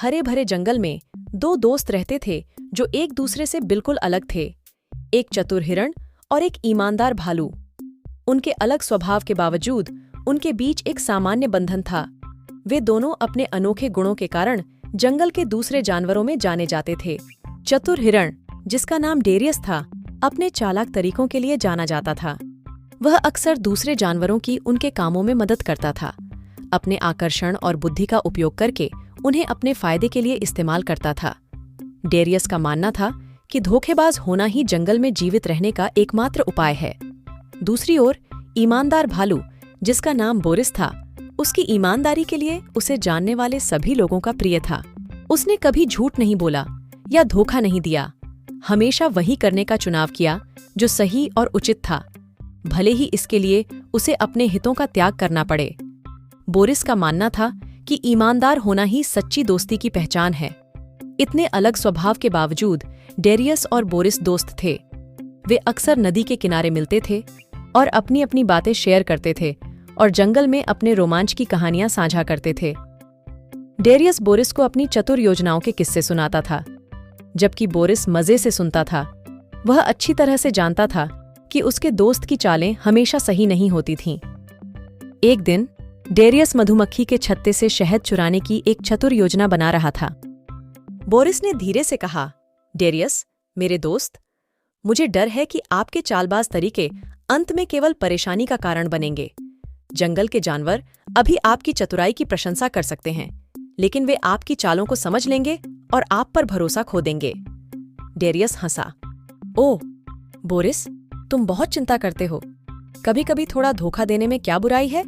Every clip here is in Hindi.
हरे भरे जंगल में दो दोस्त रहते थे जो एक दूसरे से बिल्कुल अलग थे। एक चतुर हिरण और एक ईमानदार भालू। उनके अलग स्वभाव के बावजूद उनके बीच एक सामान्य बंधन था। वे दोनों अपने अनोखे गुणों के कारण जंगल के दूसरे जानवरों में जाने जाते थे। चतुर हिरण, जिसका नाम डेरियस था, अपने चालाक तरीकों के लिए जाना जाता था। वह अक्सर दूसरे जानवरों की उनके कामों में मदद करता था। अपने आकर्षण और बुद्धि का उपयोग करके उन्हें अपने फायदे के लिए इस्तेमाल करता था। डेरियस का मानना था कि धोखेबाज होना ही जंगल में जीवित रहने का एकमात्र उपाय है। दूसरी ओर ईमानदार भालू, जिसका नाम बोरिस था, उसकी ईमानदारी के लिए उसे जानने वाले सभी लोगों का प्रिय था। उसने कभी झूठ नहीं बोला या धोखा नहीं दिया, हमेशा वही करने का चुनाव किया जो सही और उचित था, भले ही इसके लिए उसे अपने हितों का त्याग करना पड़े। बोरिस का मानना था कि ईमानदार होना ही सच्ची दोस्ती की पहचान है। इतने अलग स्वभाव के बावजूद डेरियस और बोरिस दोस्त थे। वे अक्सर नदी के किनारे मिलते थे और अपनी अपनी बातें शेयर करते थे और जंगल में अपने रोमांच की कहानियां साझा करते थे। डेरियस बोरिस को अपनी चतुर योजनाओं के किस्से सुनाता था, जबकि बोरिस मजे से सुनता था। वह अच्छी तरह से जानता था कि उसके दोस्त की चालें हमेशा सही नहीं होती थीं। एक दिन डेरियस मधुमक्खी के छत्ते से शहद चुराने की एक चतुर योजना बना रहा था। बोरिस ने धीरे से कहा, डेरियस, मेरे दोस्त, मुझे डर है कि आपके चालबाज तरीके अंत में केवल परेशानी का कारण बनेंगे। जंगल के जानवर अभी आपकी चतुराई की प्रशंसा कर सकते हैं, लेकिन वे आपकी चालों को समझ लेंगे और आप पर भरोसा खो देंगे। डेरियस हंसा। ओह बोरिस, तुम बहुत चिंता करते हो। कभी कभी थोड़ा धोखा देने में क्या बुराई है?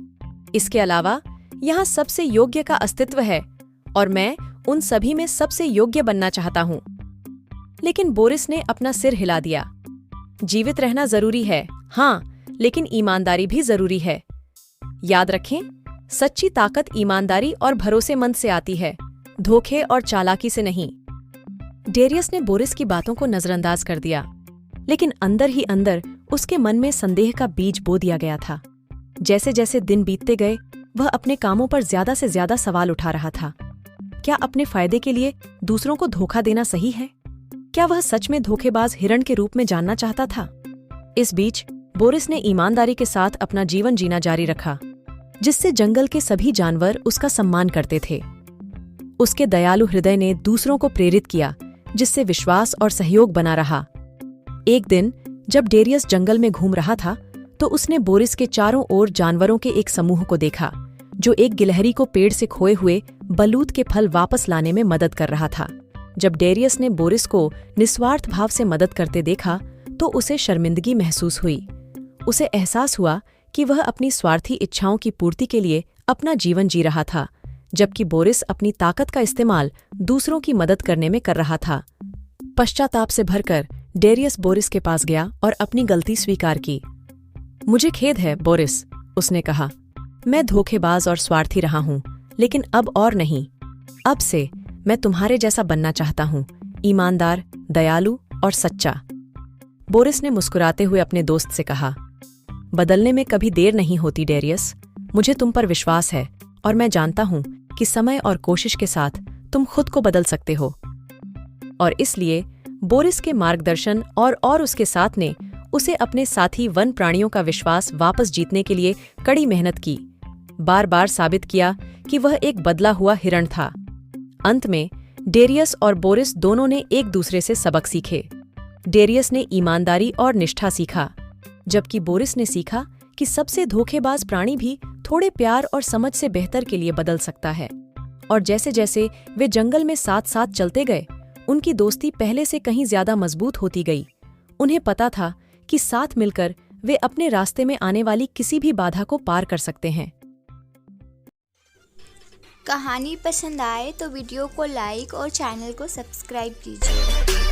इसके अलावा यहाँ सबसे योग्य का अस्तित्व है और मैं उन सभी में सबसे योग्य बनना चाहता हूँ। लेकिन बोरिस ने अपना सिर हिला दिया। जीवित रहना जरूरी है, हाँ, लेकिन ईमानदारी भी जरूरी है। याद रखें, सच्ची ताकत ईमानदारी और भरोसेमंद से आती है, धोखे और चालाकी से नहीं। डेरियस ने बोरिस की बातों को नजरअंदाज कर दिया, लेकिन अंदर ही अंदर उसके मन में संदेह का बीज बो दिया गया था। जैसे जैसे दिन बीतते गए, वह अपने कामों पर ज्यादा से ज्यादा सवाल उठा रहा था। क्या अपने फायदे के लिए दूसरों को धोखा देना सही है? क्या वह सच में धोखेबाज हिरण के रूप में जानना चाहता था? इस बीच बोरिस ने ईमानदारी के साथ अपना जीवन जीना जारी रखा, जिससे जंगल के सभी जानवर उसका सम्मान करते थे। उसके दयालु हृदय ने दूसरों को प्रेरित किया, जिससे विश्वास और सहयोग बना रहा। एक दिन जब डेरियस जंगल में घूम रहा था, तो उसने बोरिस के चारों ओर जानवरों के एक समूह को देखा, जो एक गिलहरी को पेड़ से खोए हुए बलूत के फल वापस लाने में मदद कर रहा था। जब डेरियस ने बोरिस को निस्वार्थ भाव से मदद करते देखा, तो उसे शर्मिंदगी महसूस हुई। उसे एहसास हुआ कि वह अपनी स्वार्थी इच्छाओं की पूर्ति के लिए अपना जीवन जी रहा था, जबकि बोरिस अपनी ताकत का इस्तेमाल दूसरों की मदद करने में कर रहा था। पश्चाताप से भरकर डेरियस बोरिस के पास गया और अपनी गलती स्वीकार की। मुझे खेद है बोरिस, उसने कहा। मैं धोखेबाज और स्वार्थी रहा हूँ, लेकिन अब और नहीं। अब से मैं तुम्हारे जैसा बनना चाहता हूँ, ईमानदार, दयालु और सच्चा। बोरिस ने मुस्कुराते हुए अपने दोस्त से कहा, बदलने में कभी देर नहीं होती डेरियस। मुझे तुम पर विश्वास है और मैं जानता हूँ कि समय और कोशिश के साथ तुम खुद को बदल सकते हो। और इसलिए बोरिस के मार्गदर्शन और उसके साथ ने उसे अपने साथी वन प्राणियों का विश्वास वापस जीतने के लिए कड़ी मेहनत की, बार बार साबित किया कि वह एक बदला हुआ हिरण था। अंत में डेरियस और बोरिस दोनों ने एक दूसरे से सबक सीखे। डेरियस ने ईमानदारी और निष्ठा सीखा, जबकि बोरिस ने सीखा कि सबसे धोखेबाज प्राणी भी थोड़े प्यार और समझ से बेहतर के लिए बदल सकता है। और जैसे जैसे वे जंगल में साथ साथ चलते गए, उनकी दोस्ती पहले से कहीं ज्यादा मजबूत होती गई। उन्हें पता था कि साथ मिलकर वे अपने रास्ते में आने वाली किसी भी बाधा को पार कर सकते हैं। कहानी पसंद आए तो वीडियो को लाइक और चैनल को सब्सक्राइब कीजिए।